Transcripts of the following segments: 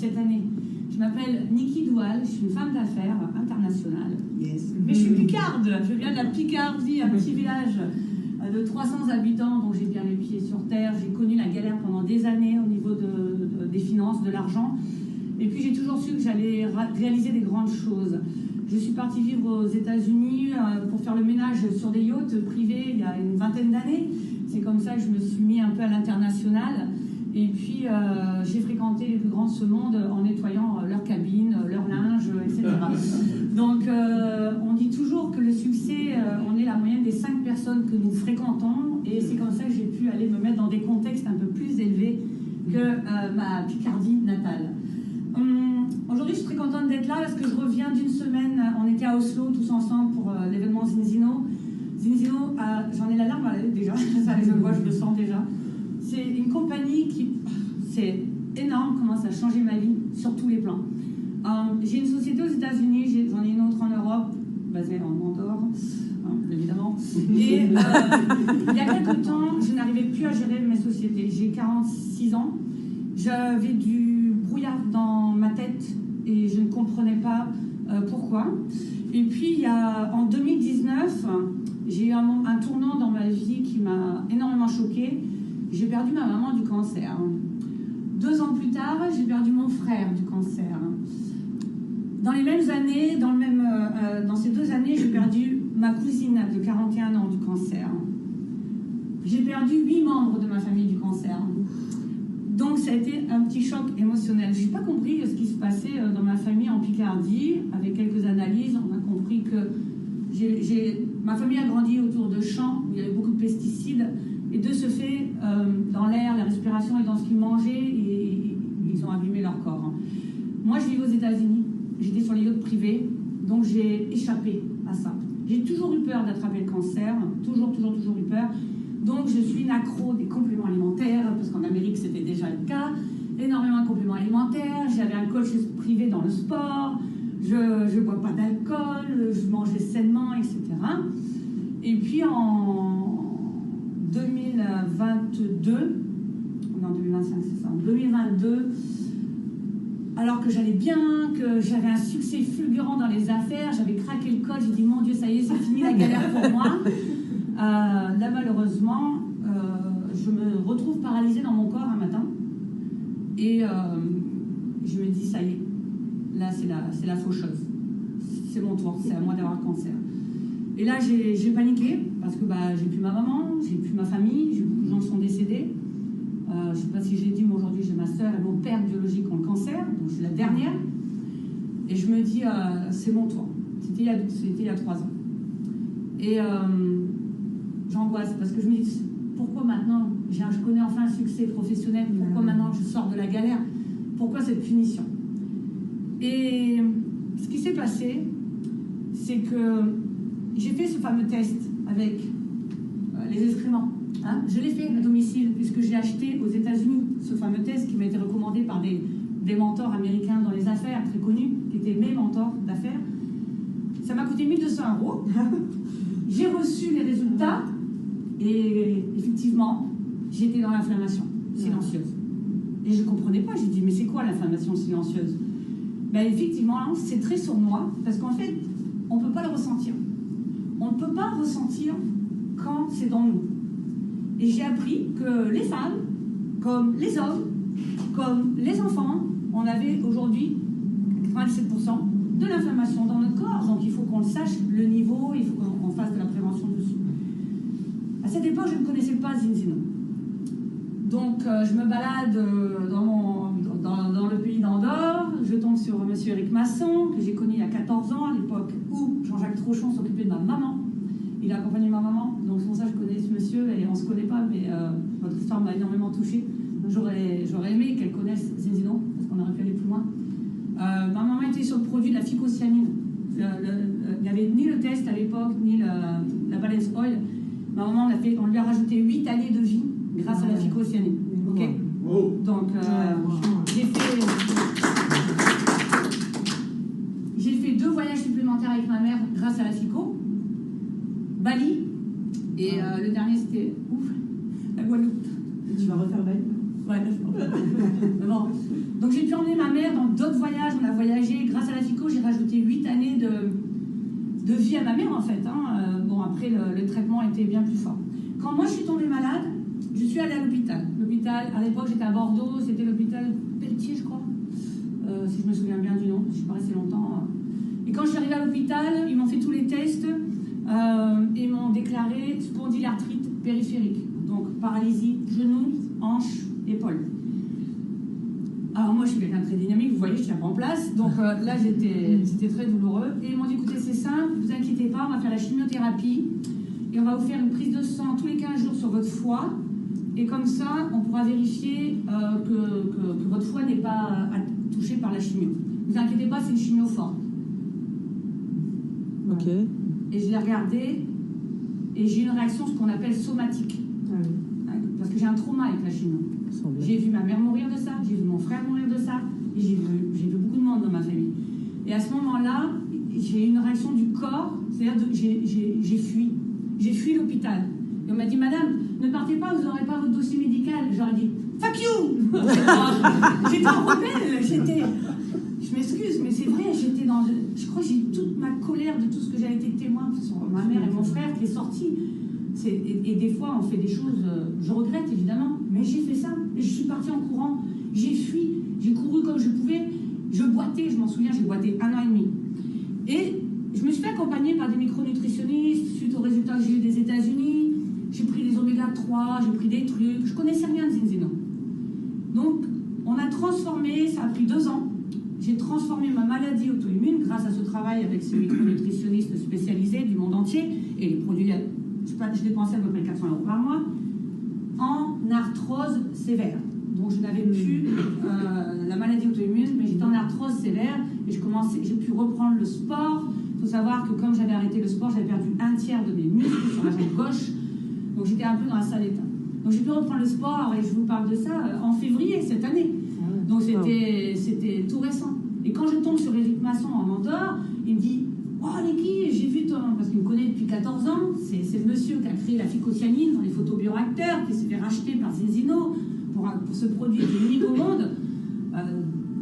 cette année. Je m'appelle Niki Doual, je suis une femme d'affaires internationale. Yes. Mais je suis picarde, je viens de la Picardie, un petit village de 300 habitants, donc j'ai bien les pieds sur terre. J'ai connu la galère pendant des années au niveau des finances, de l'argent. Et puis j'ai toujours su que j'allais réaliser des grandes choses. Je suis partie vivre aux États-Unis pour faire le ménage sur des yachts privés il y a une vingtaine d'années. C'est comme ça que je me suis mis un peu à l'international. Et puis j'ai fréquenté les plus grands de ce monde en nettoyant leur cabine, leur linge, etc. Donc on dit toujours que le succès, on est la moyenne des 5 personnes que nous fréquentons. Et c'est comme ça que j'ai pu aller me mettre dans des contextes un peu plus élevés que ma Picardie natale. Aujourd'hui, je suis très contente d'être là parce que je reviens d'une semaine. On était à Oslo tous ensemble pour l'événement Zinzino. Zinzino, j'en ai la larme à l'œil déjà, ça, je le vois, je le sens déjà. C'est une compagnie qui, c'est énorme comment ça a changé ma vie sur tous les plans. J'ai une société aux États-Unis, j'en ai une autre en Europe, basée en Andorre, évidemment. Et il y a quelques temps, je n'arrivais plus à gérer mes sociétés. J'ai 46 ans, j'avais du brouillard dans ma tête et je ne comprenais pas pourquoi. Et puis, en 2019, j'ai eu un tournant dans ma vie qui m'a énormément choquée. J'ai perdu ma maman du cancer. 2 ans plus tard, j'ai perdu mon frère du cancer. Dans les mêmes années, dans ces 2 années, j'ai perdu ma cousine de 41 ans du cancer. J'ai perdu 8 membres de ma famille du cancer. Donc ça a été un petit choc émotionnel. Je n'ai pas compris ce qui se passait dans ma famille en Picardie. Avec quelques analyses, on a compris que ma famille a grandi autour de champs où il y avait beaucoup de pesticides. Et de ce fait, dans l'air, la respiration et dans ce qu'ils mangeaient, ils ont abîmé leur corps. Moi, je vivais aux États-Unis. J'étais sur les yachts privés. Donc j'ai échappé à ça. J'ai toujours eu peur d'attraper le cancer. Toujours eu peur. Donc, je suis une accro des compléments alimentaires, parce qu'en Amérique, c'était déjà le cas. Énormément de compléments alimentaires. J'avais un coach privé dans le sport. Je ne bois pas d'alcool. Je mangeais sainement, etc. Et puis, en 2022, non, 2025, c'est ça. En 2022, alors que j'allais bien, que j'avais un succès fulgurant dans les affaires, j'avais craqué le code, j'ai dit, mon Dieu, ça y est, c'est fini la galère pour moi. Là, malheureusement, je me retrouve paralysée dans mon corps un matin et je me dis, ça y est, là, c'est la faucheuse. C'est mon tour, c'est à moi d'avoir le cancer. Et là, j'ai paniqué parce que j'ai plus ma maman, j'ai plus ma famille, beaucoup de gens sont décédés. Je ne sais pas si j'ai dit, mais aujourd'hui, j'ai ma soeur et mon père biologique ont le cancer, donc je suis la dernière. Et je me dis, c'est mon tour. C'était il y a 3 ans. Et j'angoisse parce que je me dis, pourquoi maintenant, je connais enfin un succès professionnel, pourquoi maintenant je sors de la galère, pourquoi cette punition? Et ce qui s'est passé, c'est que j'ai fait ce fameux test avec les excréments. Je l'ai fait à domicile puisque j'ai acheté aux États-Unis ce fameux test qui m'a été recommandé par des mentors américains dans les affaires très connus, qui étaient mes mentors d'affaires. Ça m'a coûté 1 200 €. J'ai reçu les résultats et effectivement, j'étais dans l'inflammation silencieuse. Et je ne comprenais pas. J'ai dit, mais c'est quoi l'inflammation silencieuse? Effectivement, c'est très sournois parce qu'en fait, on ne peut pas le ressentir. On ne peut pas ressentir quand c'est dans nous. Et j'ai appris que les femmes, comme les hommes, comme les enfants, on avait aujourd'hui 97% de l'inflammation dans notre corps. Donc il faut qu'on le sache, le niveau, il faut qu'on fasse de la prévention dessus. À cette époque, je ne connaissais pas Zinzino. Donc je me balade dans le pays d'Andorre, je tombe sur M. Éric Masson, que j'ai connu il y a 14 ans, à l'époque où Jean-Jacques Trochon s'occupait de ma maman. Il a accompagné ma maman, donc c'est pour ça que je connais ce monsieur, et on ne se connaît pas, mais votre histoire m'a énormément touchée. J'aurais aimé qu'elle connaisse Zinzino, parce qu'on aurait pu aller plus loin. Ma maman était sur le produit de la phycocyanine. Il n'y avait ni le test à l'époque, ni la balance oil. Ma maman, on lui a rajouté 8 années de vie grâce à la phycocyanine. Okay. Donc, j'ai fait 2 voyages supplémentaires avec ma mère grâce à la phyco. Bali, et le dernier c'était la Guadeloupe. Et tu vas refaire Bali? Ouais, bon. Donc j'ai pu emmener ma mère à ma mère, en fait. Hein. Bon, après, le traitement était bien plus fort. Quand moi, je suis tombée malade, je suis allée à l'hôpital. L'hôpital, à l'époque, j'étais à Bordeaux, c'était l'hôpital Pelletier, je crois. Si je me souviens bien du nom, je suis pas restée longtemps. Et quand je suis arrivée à l'hôpital, ils m'ont fait tous les tests et m'ont déclaré spondylarthrite périphérique. Donc, paralysie, genou, hanche, épaule. Alors moi, je suis quelqu'un de très dynamique, vous voyez, je tiens pas en place. Donc là, c'était très douloureux. Et ils m'ont dit, écoutez, c'est simple, ne vous inquiétez pas, on va faire la chimiothérapie. Et on va vous faire une prise de sang tous les 15 jours sur votre foie. Et comme ça, on pourra vérifier que votre foie n'est pas touché par la chimio. Ne vous inquiétez pas, c'est une chimio forte. Ok. Et je l'ai regardé et j'ai eu une réaction, ce qu'on appelle somatique. Parce que j'ai un trauma avec la chimio. J'ai vu ma mère mourir de ça, j'ai vu mon frère mourir de ça, et j'ai vu beaucoup de monde dans ma famille. Et à ce moment-là, j'ai eu une réaction du corps, c'est-à-dire que j'ai fui. J'ai fui l'hôpital. Et on m'a dit, madame, ne partez pas, vous n'aurez pas votre dossier médical. J'aurais dit, fuck you. J'étais en rebelle, je m'excuse, mais c'est vrai, j'étais dans... Je crois que j'ai eu toute ma colère de tout ce que j'avais été témoin sur ma mère et mon frère qui est sorti. Et des fois, on fait des choses, je regrette évidemment, mais j'ai fait ça. Et je suis partie en courant, j'ai fui, j'ai couru comme je pouvais, je boitais, je m'en souviens, j'ai boité 1 an et demi. Et je me suis fait accompagner par des micronutritionnistes suite aux résultats que j'ai eu des États-Unis. J'ai pris des oméga 3, j'ai pris des trucs, je connaissais rien de Zinzino. Donc, on a transformé, ça a pris 2 ans, j'ai transformé ma maladie auto-immune grâce à ce travail avec ces micronutritionnistes spécialisés du monde entier et les produits. Je dépensais à peu près 400 € par mois, en arthrose sévère. Donc je n'avais plus la maladie auto-immune, mais j'étais en arthrose sévère et j'ai pu reprendre le sport. Il faut savoir que comme j'avais arrêté le sport, j'avais perdu 1/3 de mes muscles sur la jambe gauche. Donc j'étais un peu dans un sale état. Donc j'ai pu reprendre le sport et je vous parle de ça en février cette année. Donc c'était tout récent. Et quand je tombe sur Éric Masson en Andorre, il me dit « Oh Niki, j'ai vu ton... » Parce qu'il me connaît depuis 14 ans. C'est le monsieur qui a créé la phycocyanine dans les photobioréacteurs, qui s'est fait racheter par Zinzino pour ce produit qui est unique au monde,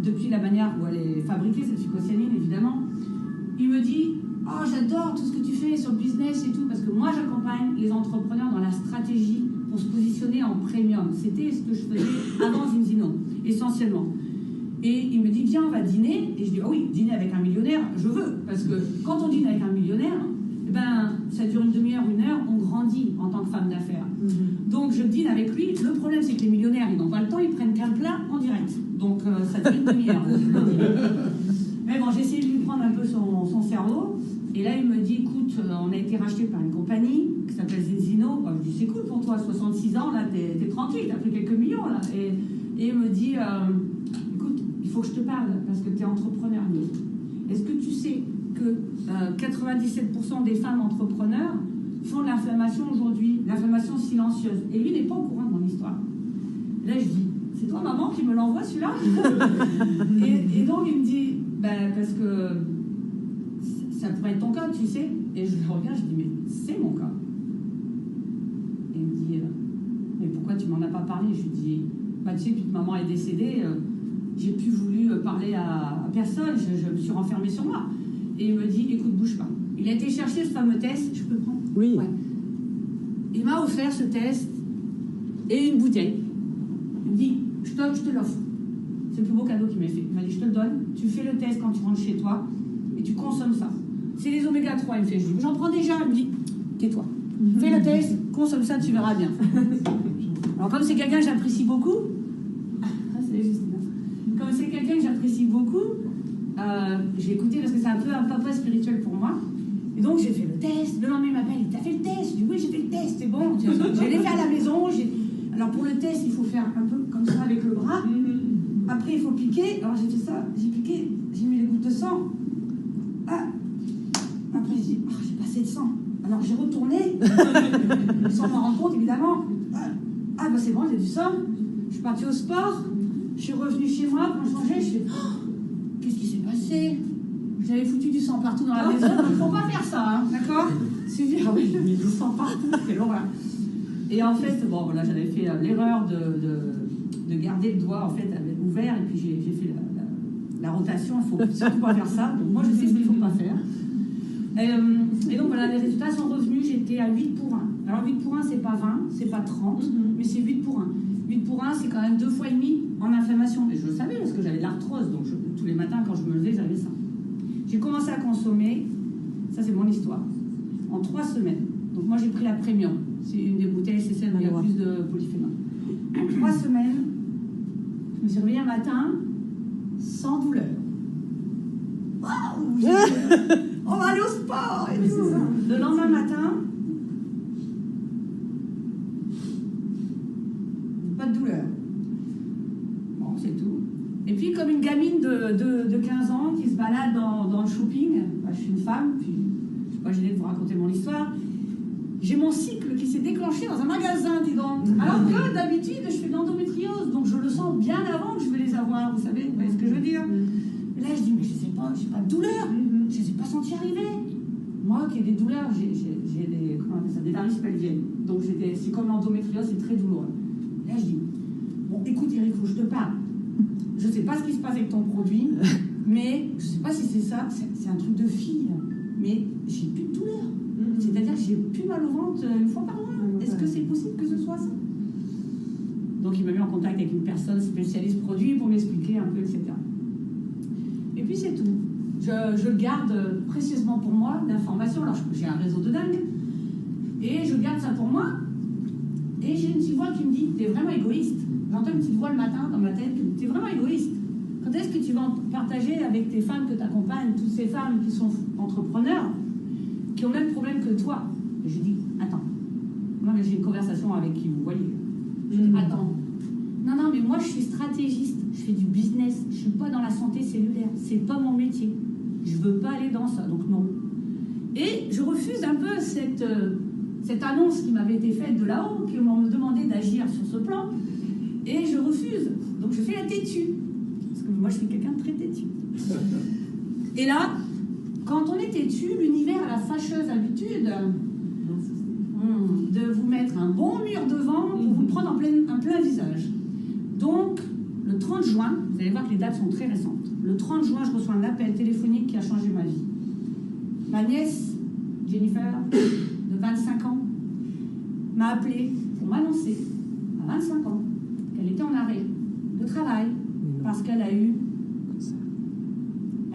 depuis la manière où elle est fabriquée, cette phycocyanine, évidemment. Il me dit « Oh, j'adore tout ce que tu fais sur le business et tout, parce que moi, j'accompagne les entrepreneurs dans la stratégie pour se positionner en premium. » C'était ce que je faisais avant Zinzino, essentiellement. Et il me dit, viens, on va dîner. Et je dis, ah oui, dîner avec un millionnaire, je veux. Parce que quand on dîne avec un millionnaire, eh ben, ça dure une demi-heure, 1 heure, on grandit en tant que femme d'affaires. Donc je dîne avec lui. Le problème, c'est que les millionnaires, ils n'ont pas le temps, ils prennent qu'un plat en direct. Donc ça dure une demi-heure. Mais bon, j'ai essayé de lui prendre un peu son cerveau. Et là, il me dit, écoute, on a été racheté par une compagnie qui s'appelle Zinzino. Je dis, c'est cool pour toi, 66 ans, là, t'es tranquille, t'as pris quelques millions, là. Et il me dit... il faut que je te parle, parce que tu es entrepreneur. Est-ce que tu sais que 97% des femmes entrepreneurs font de l'inflammation aujourd'hui, l'inflammation silencieuse? Et lui n'est pas au courant de mon histoire. Là, je dis, c'est toi, maman, qui me l'envoie, celui-là? et donc, il me dit, parce que ça pourrait être ton cas, tu sais. Et je le regarde, je dis, mais c'est mon cas. Et il me dit, mais pourquoi tu m'en as pas parlé? Je lui dis, tu sais, depuis que maman est décédée, j'ai plus voulu parler à personne, je me suis renfermée sur moi. Et il me dit, écoute, bouge pas. Il a été chercher ce fameux test, je peux le prendre? Oui. Ouais. Il m'a offert ce test et une bouteille. Il me dit, je te l'offre. C'est le plus beau cadeau qu'il m'ait fait. Il m'a dit, je te le donne, tu fais le test quand tu rentres chez toi et tu consommes ça. C'est les oméga 3, il me fait. Je dis, j'en prends déjà. Il me dit, tais-toi. Fais le test, consomme ça, tu verras bien. Alors comme c'est quelqu'un que j'apprécie beaucoup, comme c'est quelqu'un que j'apprécie beaucoup, j'ai écouté parce que c'est un peu un papa spirituel pour moi. Et donc j'ai fait le test. Le lendemain il m'appelle, t'as fait le test? Je dis oui, j'ai fait le test, c'est bon. Je l'ai fait à la maison. Alors pour le test, il faut faire un peu comme ça avec le bras. Après il faut piquer. Alors j'ai fait ça, j'ai piqué, j'ai mis les gouttes de sang. Après j'ai dit, j'ai passé de sang. Alors j'ai retourné, sans m'en rendre compte évidemment. C'est bon, j'ai du sang. Je suis partie au sport. Je suis revenue chez moi pour me changer, je fais qu'est-ce qui s'est passé? J'avais foutu du sang partout dans la maison, donc faut pas faire ça, hein, d'accord? Suivi, oui, j'ai mis du sang partout, c'était l'horreur. Et en fait, j'avais fait l'erreur de garder le doigt en fait ouvert, et puis j'ai fait la rotation, il faut surtout pas faire ça. Donc moi je sais ce qu'il faut pas faire. Et donc voilà, les résultats sont revenus, j'étais à 8 pour 1. Alors 8 pour 1, c'est pas 20, c'est pas 30, mais c'est 8 pour 1. 8 pour 1, c'est quand même 2 fois et demi en inflammation. Et je le savais parce que j'avais de l'arthrose, donc tous les matins quand je me levais, j'avais ça. J'ai commencé à consommer, ça c'est mon histoire, en 3 semaines. Donc moi j'ai pris la premium, c'est une des bouteilles, c'est celle où il y a plus de polyphénol. En 3 semaines, je me suis réveillée un matin sans douleur. Waouh! On va aller au sport et tout. Le lendemain matin, pas de douleur. Bon, c'est tout. Et puis, comme une gamine de 15 ans qui se balade dans le shopping, bah, je suis une femme, puis je ne suis pas gênée de vous raconter mon histoire, j'ai mon cycle qui s'est déclenché dans un magasin, dis donc. Alors que d'habitude, je fais de l'endométriose, donc je le sens bien avant que je vais les avoir, vous savez ce que je veux dire. Et là, je dis, mais je sais pas, j'ai pas de douleur, je ne les ai pas sentis arriver. Moi qui ai des douleurs, j'ai des, comment on appelle ça, des varices pelviennes. Donc c'est comme l'endométriose, c'est très douloureux. Et là, je dis, bon, écoute Eric, faut que je te parle. Je ne sais pas ce qui se passe avec ton produit, mais je ne sais pas si c'est ça, c'est un truc de fille, mais j'ai plus de douleur. C'est-à-dire que j'ai plus mal au ventre une fois par mois. Est-ce que c'est possible que ce soit ça? Donc il m'a mis en contact avec une personne spécialiste produit pour m'expliquer un peu, etc. Et puis c'est tout. Je garde précieusement pour moi l'information. Alors j'ai un réseau de dingue. Et je garde ça pour moi. Et j'ai une petite voix qui me dit, t'es vraiment égoïste. J'entends une petite voix le matin dans ma tête, t'es vraiment égoïste. Quand est-ce que tu vas en partager avec tes femmes que tu accompagnes, toutes ces femmes qui sont entrepreneurs, qui ont le même problème que toi? Et je dis, attends. Non, mais j'ai une conversation avec qui vous voyez. Je dis, attends. Non, mais moi je suis stratégiste, je fais du business, je suis pas dans la santé cellulaire, c'est pas mon métier. Je veux pas aller dans ça, donc non. Et je refuse un peu cette annonce qui m'avait été faite de là-haut, qui m'ont demandé d'agir sur ce plan, et je refuse. Donc je fais la têtue, parce que moi je suis quelqu'un de très têtu. Et là, quand on est têtu, l'univers a la fâcheuse habitude de vous mettre un bon mur devant pour vous prendre en plein visage. Donc, le 30 juin, vous allez voir que les dates sont très récentes. Le 30 juin, je reçois un appel téléphonique qui a changé ma vie. Ma nièce, Jennifer, de 25 ans, m'a appelé pour m'annoncer, à 25 ans, qu'elle était en arrêt de travail parce qu'elle a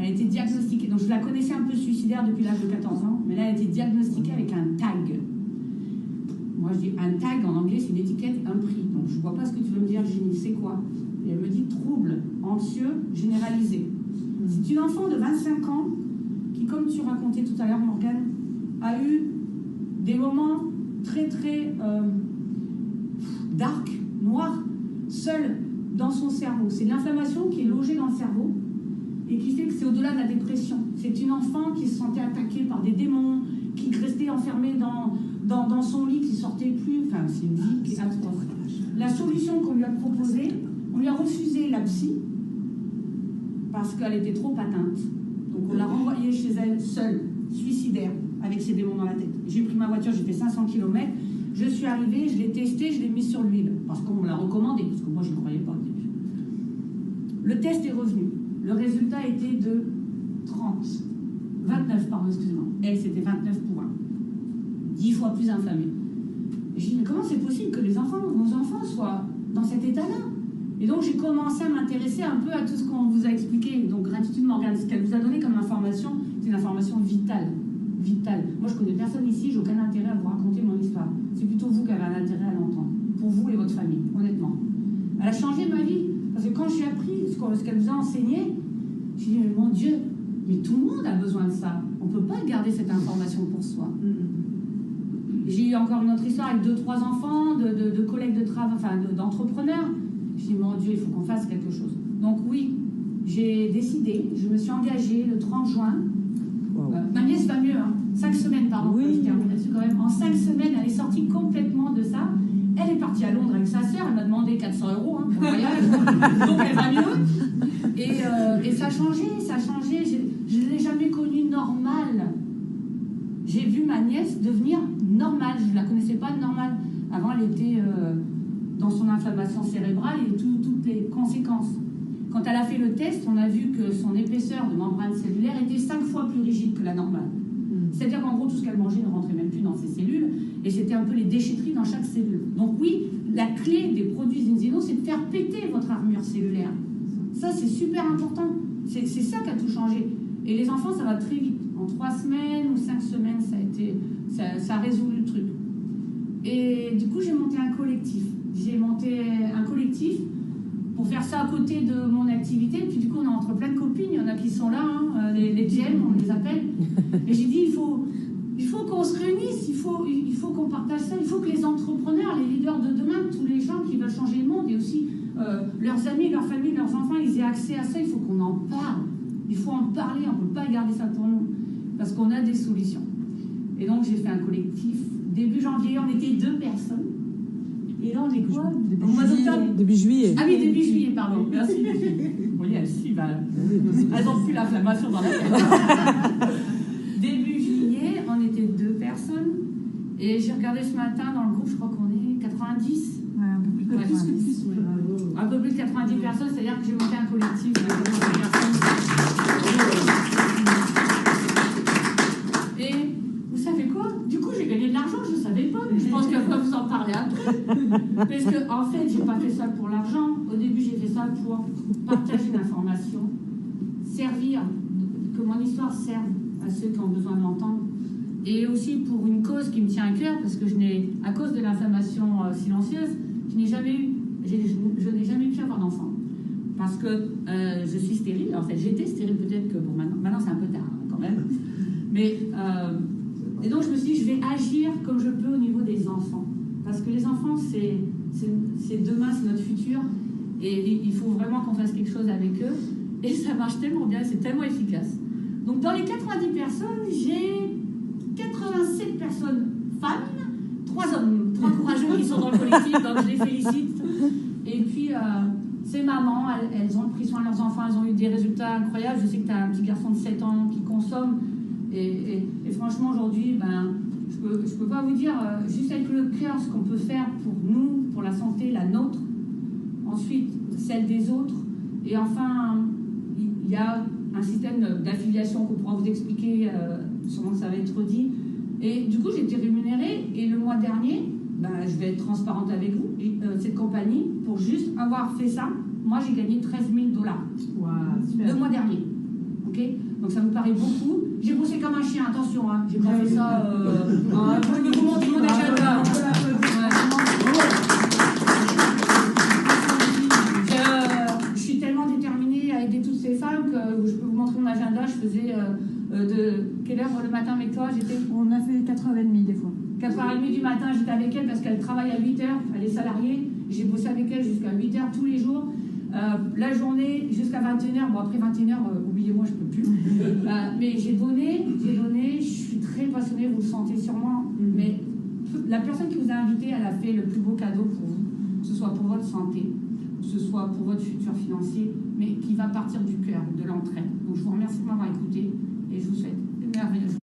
été diagnostiquée. Donc, je la connaissais un peu suicidaire depuis l'âge de 14 ans, mais là, elle a été diagnostiquée avec un tag. Moi, je dis un tag en anglais, c'est une étiquette, un prix. Donc, je ne vois pas ce que tu veux me dire, Jenny, c'est quoi? Et elle me dit trouble anxieux généralisé. C'est une enfant de 25 ans qui, comme tu racontais tout à l'heure, Morgane, a eu des moments très, très dark, noirs, seule dans son cerveau. C'est l'inflammation qui est logée dans le cerveau et qui fait que c'est au-delà de la dépression. C'est une enfant qui se sentait attaquée par des démons, qui restait enfermée dans son lit, qui sortait plus. Enfin, c'est une vie qui est atroce. La solution qu'on lui a proposée, on lui a refusé la psy parce qu'elle était trop atteinte. Donc on l'a renvoyée chez elle seule, suicidaire, avec ses démons dans la tête. J'ai pris ma voiture, j'ai fait 500 km, je suis arrivée, je l'ai testée, je l'ai mise sur l'huile, parce qu'on me l'a recommandé, parce que moi je ne croyais pas au début. Le test est revenu. Le résultat était de 29, pardon, excusez-moi. Elle, c'était 29 pour 1. 10 fois plus inflammée. Et j'ai dit, mais comment c'est possible que nos enfants soient dans cet état-là? Et donc, j'ai commencé à m'intéresser un peu à tout ce qu'on vous a expliqué. Donc, gratitude Morgane, ce qu'elle vous a donné comme information, c'est une information vitale. Vitale. Moi, je connais personne ici, j'ai aucun intérêt à vous raconter mon histoire. C'est plutôt vous qui avez un intérêt à l'entendre. Pour vous et votre famille, honnêtement. Elle a changé ma vie. Parce que quand j'ai appris ce qu'elle vous a enseigné, j'ai dit, mais mon Dieu, mais tout le monde a besoin de ça. On ne peut pas garder cette information pour soi. J'ai eu encore une autre histoire avec 2-3 enfants, de collègues de travail, enfin d'entrepreneurs. Je dis, mon Dieu, il faut qu'on fasse quelque chose. Donc oui, j'ai décidé, je me suis engagée le 30 juin. Wow. Ma nièce va mieux, hein. 5 semaines, pardon, oui. Je termine là-dessus quand même. En 5 semaines, elle est sortie complètement de ça. Elle est partie à Londres avec sa sœur, elle m'a demandé 400 € pour le voyage. Donc elle va mieux. Et ça a changé, je ne l'ai jamais connue normale. J'ai vu ma nièce devenir normale, je ne la connaissais pas normale. Avant, elle était dans son inflammation cérébrale et toutes les conséquences. Quand elle a fait le test, on a vu que son épaisseur de membrane cellulaire était 5 fois plus rigide que la normale. C'est-à-dire qu'en gros, tout ce qu'elle mangeait ne rentrait même plus dans ses cellules, et c'était un peu les déchetteries dans chaque cellule. Donc oui, la clé des produits Zinzino, c'est de faire péter votre armure cellulaire. Ça, c'est super important. C'est ça qui a tout changé. Et les enfants, ça va très vite. En 3 semaines ou 5 semaines, ça a résolu le truc. Et du coup, j'ai monté un collectif. J'ai monté un collectif pour faire ça à côté de mon activité. Puis du coup, on est entre plein de copines. Il y en a qui sont là, hein, les GM, on les appelle. Et j'ai dit, il faut qu'on se réunisse, il faut qu'on partage ça. Il faut que les entrepreneurs, les leaders de demain, tous les gens qui veulent changer le monde, et aussi leurs amis, leurs familles, leurs enfants, ils aient accès à ça. Il faut qu'on en parle. Il faut en parler. On ne peut pas garder ça pour nous. Parce qu'on a des solutions. Et donc, j'ai fait un collectif. Début janvier, on était 2 personnes. Et là, on est quoi? Au mois d'octobre. Début juillet. Ah oui, début juillet, pardon. Merci. Vous voyez, elles suivent. Elles n'ont plus l'inflammation dans la tête. Début juillet, on était 2 personnes. Et j'ai regardé ce matin dans le groupe, je crois qu'on est 90. Ouais, un peu plus de 90. Un peu plus de 90 personnes, c'est-à-dire que j'ai monté un collectif de 90 personnes. Et vous savez quoi? Du coup, j'ai gagné de l'argent, je ne savais pas. Je pense qu'elle va vous en parler après. Parce que, en fait, je n'ai pas fait ça pour l'argent. Au début, j'ai fait ça pour partager l'information, servir, que mon histoire serve à ceux qui ont besoin de l'entendre. Et aussi pour une cause qui me tient à cœur, parce que à cause de l'inflammation silencieuse, je n'ai jamais pu avoir d'enfant. Parce que je suis stérile. En fait, j'étais stérile, peut-être que bon, maintenant c'est un peu tard hein, quand même. Mais, et donc je me suis dit, je vais agir comme je peux au niveau des enfants. Parce que les enfants, c'est demain, c'est notre futur. Et il faut vraiment qu'on fasse quelque chose avec eux. Et ça marche tellement bien, c'est tellement efficace. Donc dans les 90 personnes, j'ai 87 personnes femmes, 3 hommes, 3 courageux qui sont dans le collectif, donc je les félicite. Et puis, ces mamans, elles ont pris soin de leurs enfants, elles ont eu des résultats incroyables. Je sais que tu as un petit garçon de 7 ans qui consomme. Et franchement, aujourd'hui, je peux pas vous dire, juste avec le cœur, ce qu'on peut faire pour nous, pour la santé, la nôtre, ensuite celle des autres. Et enfin, il y a un système d'affiliation qu'on pourra vous expliquer, sûrement ça va être dit. Et du coup, j'ai été rémunérée. Et le mois dernier, je vais être transparente avec vous, cette compagnie, pour juste avoir fait ça, moi j'ai gagné $13 000. Wow, super. Le mois dernier. Ok, donc ça me paraît beaucoup. J'ai bossé comme un chien, attention, hein. J'ai pas fait ça. Je vais vous montrer mon agenda. Je suis tellement déterminée à aider toutes ces femmes que je peux vous montrer mon agenda. Je faisais de quelle heure le matin avec toi? On a fait 4h30 des fois. 4h30 du matin, j'étais avec elle parce qu'elle travaille à 8h, elle est salariée. J'ai bossé avec elle jusqu'à 8h tous les jours. La journée jusqu'à 21h. Bon, après 21h, oubliez-moi, je peux plus. Mais j'ai donné, je suis très passionnée, vous le sentez sûrement. Mais la personne qui vous a invité, elle a fait le plus beau cadeau pour vous, que ce soit pour votre santé, que ce soit pour votre futur financier, mais qui va partir du cœur, de l'entraide. Donc je vous remercie de m'avoir écouté et je vous souhaite une merveilleuse